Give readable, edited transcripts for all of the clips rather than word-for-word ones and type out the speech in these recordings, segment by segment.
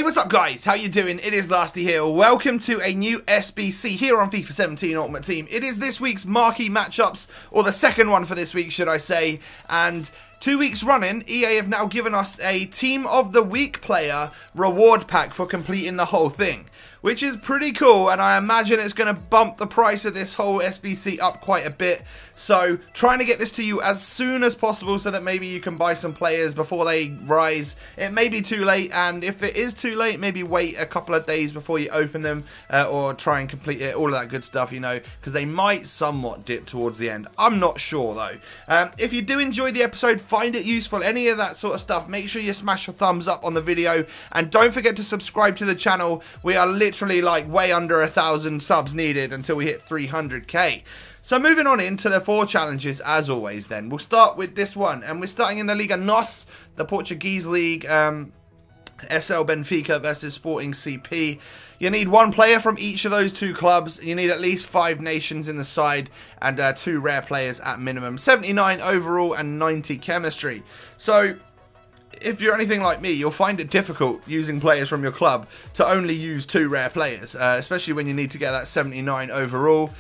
What's up guys, how you doing? It is Lasty here. Welcome to a new SBC here on FIFA 17 Ultimate Team. It is this week's marquee matchups, or the second one for this week should I say, and 2 weeks running, EA have now given us a Team of the Week player reward pack for completing the whole thing, which is pretty cool, and I imagine it's going to bump the price of this whole SBC up quite a bit. So trying to get this to you as soon as possible so that maybe you can buy some players before they rise. It may be too late, and if it is too late, maybe wait a couple of days before you open them, or try and complete it, all of that good stuff, you know, because they might somewhat dip towards the end. I'm not sure though. If you do enjoy the episode, find it useful, any of that sort of stuff, make sure you smash a thumbs up on the video, and don't forget to subscribe to the channel. We are literally like way under 1,000 subs needed until we hit 300k. So moving on into the 4 challenges as always then. We'll start with this one, and we're starting in the Liga NOS, the Portuguese league, SL Benfica versus Sporting CP. You need 1 player from each of those 2 clubs. You need at least 5 nations in the side and 2 rare players at minimum. 79 overall and 90 chemistry. So if you're anything like me, you'll find it difficult using players from your club to only use 2 rare players, especially when you need to get that 79 overall.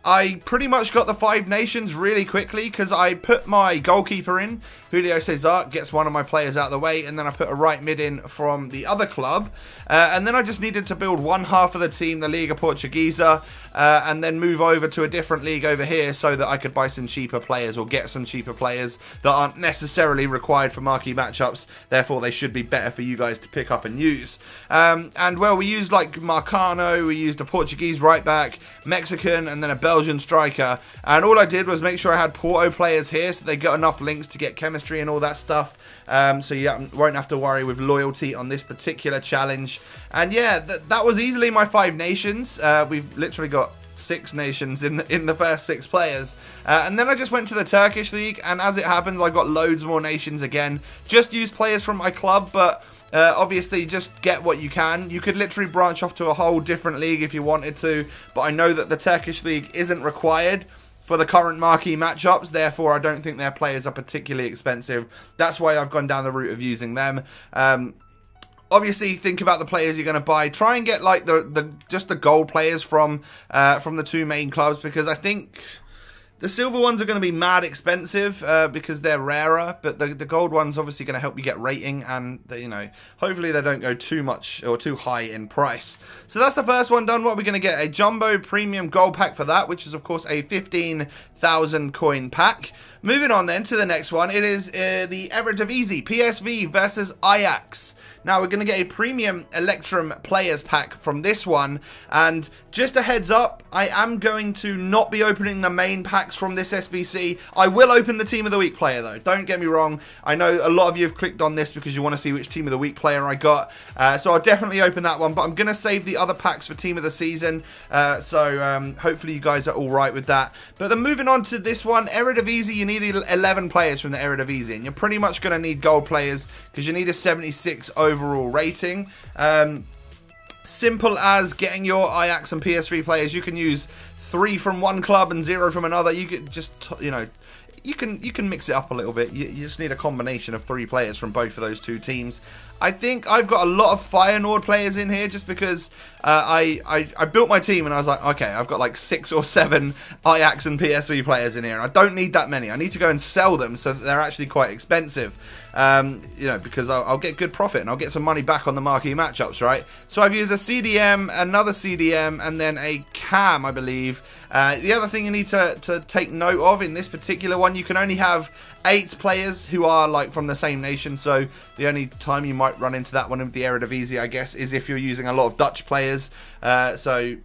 I pretty much got the 5 nations really quickly because I put my goalkeeper in, Julio Cesar, gets one of my players out of the way, and then I put a right mid in from the other club, and then I just needed to build one half of the team, the Liga Portuguesa, and then move over to a different league over here so that I could buy some cheaper players or get some cheaper players that aren't necessarily required for marquee matchups, therefore they should be better for you guys to pick up and use. And well, we used like Marcano, we used a Portuguese right back, Mexican, and then a Belgian striker, and all I did was make sure I had Porto players here so they got enough links to get chemistry and all that stuff, so you won't have to worry with loyalty on this particular challenge. And yeah, that was easily my 5 nations. We've literally got 6 nations in the first 6 players, and then I just went to the Turkish league, and as it happens I got loads more nations again. Just use players from my club, but obviously just get what you can. You could literally branch off to a whole different league if you wanted to, but I know that the Turkish league isn't required for the current marquee matchups, therefore I don't think their players are particularly expensive. That's why I've gone down the route of using them. Obviously, think about the players you're going to buy. Try and get like just the gold players from the 2 main clubs, because I think the silver ones are going to be mad expensive because they're rarer, but the gold ones obviously going to help you get rating, and you know, hopefully they don't go too much or too high in price. So that's the first one done. What are we going to get? A jumbo premium gold pack for that, which is of course a 15,000 coin pack. Moving on then to the next one, it is the Eredivisie PSV versus Ajax. Now we're going to get a premium Electrum players pack from this one, and just a heads up, I am going to not be opening the main packs from this SBC. I will open the Team of the Week player though, don't get me wrong. I know a lot of you have clicked on this because you want to see which Team of the Week player I got, so I'll definitely open that one, but I'm going to save the other packs for Team of the Season, so hopefully you guys are alright with that. But then moving on to this one, Eredivisie, you need 11 players from the Eredivisie, and you're pretty much going to need gold players because you need a 76 overall rating. Simple as getting your Ajax and PSV players. You can use 3 from one club and 0 from another. You could just, you know, you can mix it up a little bit. You just need a combination of 3 players from both of those 2 teams. I think I've got a lot of Feyenoord players in here just because I built my team and I was like, okay, I've got like 6 or 7 Ajax and PSV players in here. I don't need that many. I need to go and sell them so that they're actually quite expensive. You know, because I'll get good profit and I'll get some money back on the marquee matchups, right? So I've used a CDM, another CDM, and then a CAM, I believe. The other thing you need to take note of in this particular one, you can only have 8 players who are like from the same nation, so the only time you might run into that one with the Eredivisie, I guess, is if you're using a lot of Dutch players. So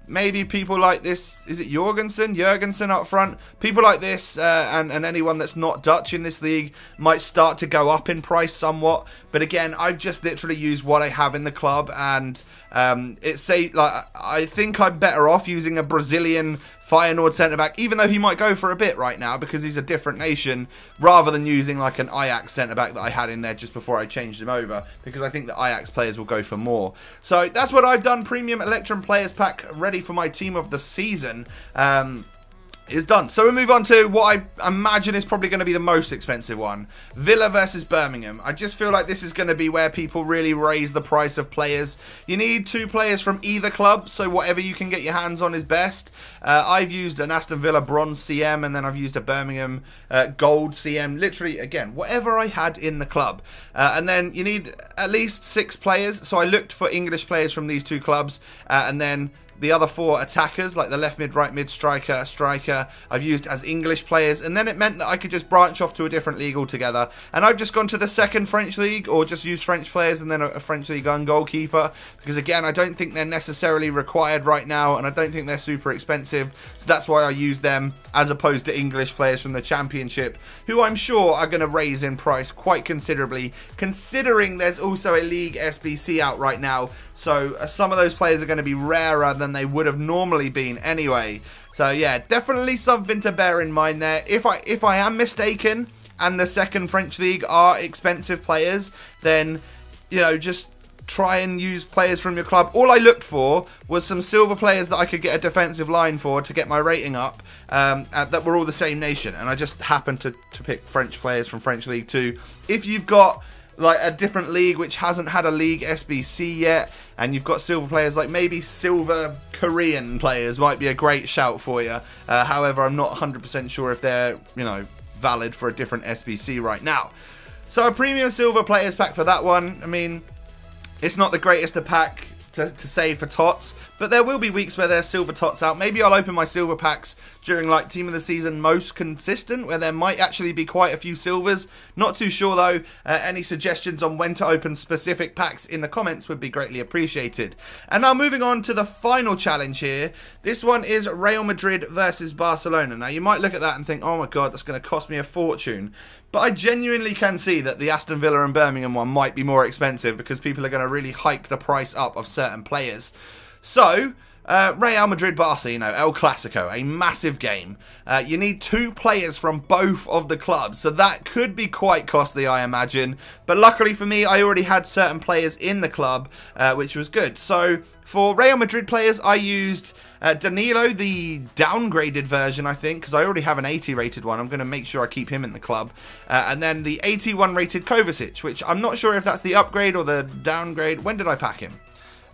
maybe people like this, is it Jurgensen up front? People like this and anyone that's not Dutch in this league might start to go up in price somewhat. But again, I've just literally used what I have in the club, and I think I'm better off using a Brazilian Feyenoord centre-back, even though he might go for a bit right now because he's a different nation, rather than using like an Ajax centre-back that I had in there just before I changed him over, because I think the Ajax players will go for more. So that's what I've done. Premium Electrum Players Pack ready for my Team of the Season. is done. So we move on to what I imagine is probably going to be the most expensive one. Villa versus Birmingham. I just feel like this is going to be where people really raise the price of players. You need 2 players from either club, so whatever you can get your hands on is best. I've used an Aston Villa bronze CM, and then I've used a Birmingham gold CM. Literally, again, whatever I had in the club. And then you need at least 6 players. So I looked for English players from these 2 clubs, and then the other 4 attackers, like the left mid, right mid, striker, I've used as English players. And then it meant that I could just branch off to a different league altogether. And I've just gone to the 2nd French league, or just used French players and then a French league and goalkeeper. Because again, I don't think they're necessarily required right now, and I don't think they're super expensive. So that's why I use them as opposed to English players from the Championship, who I'm sure are going to raise in price quite considerably, considering there's also a League SBC out right now. So some of those players are going to be rarer than they would have normally been anyway. So yeah, definitely something to bear in mind there. If I am mistaken and the 2nd French league are expensive players, then, you know, just try and use players from your club. All I looked for was some silver players that I could get a defensive line for to get my rating up, that were all the same nation, and I just happened to pick French players from French League 2. If you've got like a different league which hasn't had a League SBC yet, and you've got silver players, like maybe silver Korean players might be a great shout for you. However, I'm not 100% sure if they're, you know, valid for a different SBC right now. So a premium silver players pack for that one. I mean, it's not the greatest to pack to save for tots, but there will be weeks where there's silver tots out. Maybe I'll open my silver packs during like team of the season most consistent, where there might actually be quite a few silvers. Not too sure though. Any suggestions on when to open specific packs in the comments would be greatly appreciated. And now moving on to the final challenge here. This one is Real Madrid versus Barcelona. Now you might look at that and think, oh my god, that's going to cost me a fortune. But I genuinely can see that the Aston Villa and Birmingham one might be more expensive, because people are going to really hike the price up of certain players. So, Real Madrid-Barca, you know, El Clasico, a massive game. You need 2 players from both of the clubs, so that could be quite costly, I imagine. But luckily for me, I already had certain players in the club, which was good. So, for Real Madrid players, I used Danilo, the downgraded version, I think, because I already have an 80 rated one. I'm going to make sure I keep him in the club. And then the 81 rated Kovacic, which I'm not sure if that's the upgrade or the downgrade. When did I pack him?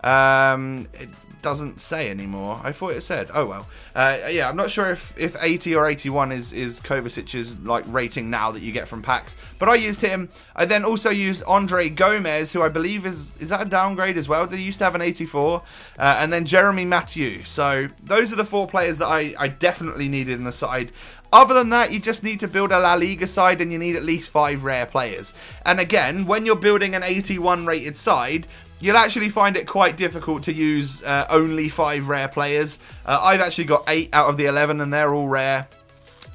It doesn't say anymore. I thought it said. Oh well. Yeah, I'm not sure if 80 or 81 is Kovacic's like rating now that you get from packs. But I used him. I then also used Andre Gomez, who I believe is that a downgrade as well? They used to have an 84. And then Jeremy Mathieu. So those are the 4 players that I definitely needed in the side. Other than that, you just need to build a La Liga side, and you need at least 5 rare players. And again, when you're building an 81 rated side, you'll actually find it quite difficult to use only 5 rare players. I've actually got 8 out of the 11, and they're all rare.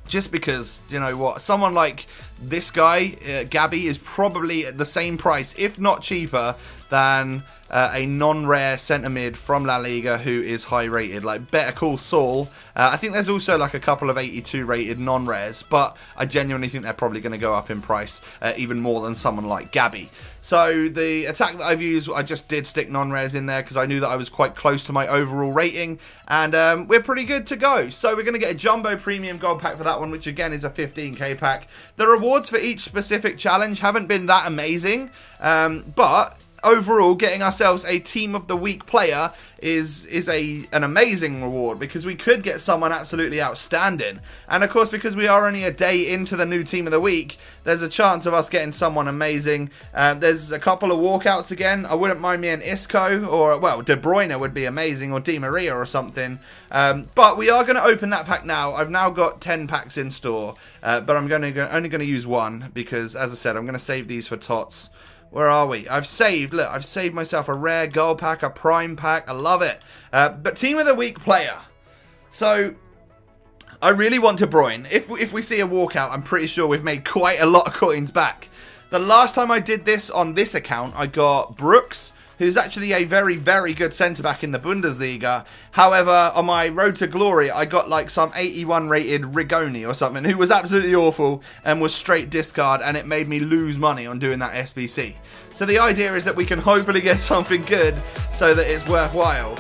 Just because, you know what, someone like this guy, Gabby, is probably at the same price, if not cheaper, than a non-rare centre mid from La Liga who is high rated, like Better Call Saul. I think there's also like a couple of 82 rated non-rares, but I genuinely think they're probably going to go up in price even more than someone like Gabby. So the attack that I've used, I just did stick non-rares in there because I knew that I was quite close to my overall rating, and we're pretty good to go. So we're going to get a Jumbo Premium Gold Pack for that one, which again is a 15k pack. The rewards for each specific challenge haven't been that amazing, but overall, getting ourselves a Team of the Week player is an amazing reward, because we could get someone absolutely outstanding. And of course, because we are only a day into the new Team of the Week, there's a chance of us getting someone amazing. There's a couple of walkouts again. I wouldn't mind me an Isco, or, well, De Bruyne would be amazing, or Di Maria or something. But we are going to open that pack now. I've now got 10 packs in store, but I'm only going to use one, because, as I said, I'm going to save these for tots. Where are we? I've saved, look, I've saved myself a rare gold pack, a prime pack. I love it. But Team of the Week player. So, I really want De Bruyne. If we see a walkout, I'm pretty sure we've made quite a lot of coins back. The last time I did this on this account, I got Brooks, who's actually a very, very good centre-back in the Bundesliga. However, on my road to glory, I got like some 81 rated Rigoni or something, who was absolutely awful and was straight discard, and it made me lose money on doing that SBC. So the idea is that we can hopefully get something good so that it's worthwhile.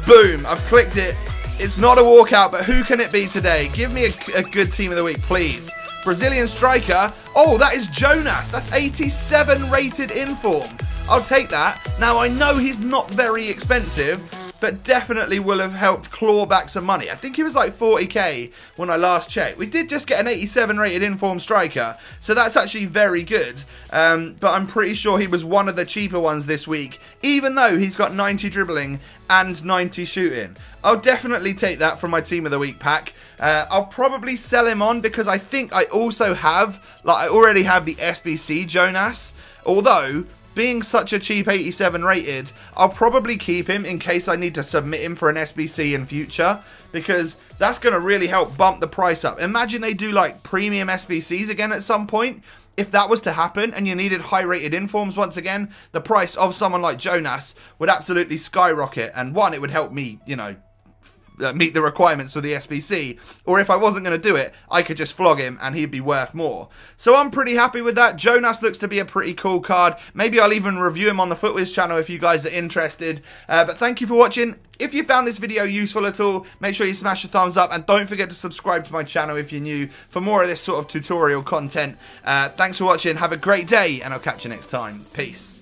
Boom, I've clicked it. It's not a walkout, but who can it be today? Give me a good team of the week, please. Brazilian striker. Oh, that is Jonas. That's 87 rated inform. I'll take that. Now, I know he's not very expensive, but definitely will have helped claw back some money. I think he was like 40k when I last checked. We did just get an 87 rated inform striker, so that's actually very good. But I'm pretty sure he was one of the cheaper ones this week, even though he's got 90 dribbling and 90 shooting. I'll definitely take that from my team of the week pack. I'll probably sell him on because I think I also have, I already have the SBC Jonas, although being such a cheap 87 rated, I'll probably keep him in case I need to submit him for an SBC in future, because that's going to really help bump the price up. Imagine they do like premium SBCs again at some point. If that was to happen and you needed high rated informs once again, the price of someone like Jonas would absolutely skyrocket. And one, it would help me, you know, meet the requirements for the SBC, or if I wasn't going to do it, I could just flog him and he'd be worth more. So I'm pretty happy with that. Jonas looks to be a pretty cool card. Maybe I'll even review him on the FUTWIZ channel if you guys are interested. But thank you for watching. If you found this video useful at all, make sure you smash a thumbs up and don't forget to subscribe to my channel if you're new for more of this sort of tutorial content. Thanks for watching. Have a great day and I'll catch you next time. Peace.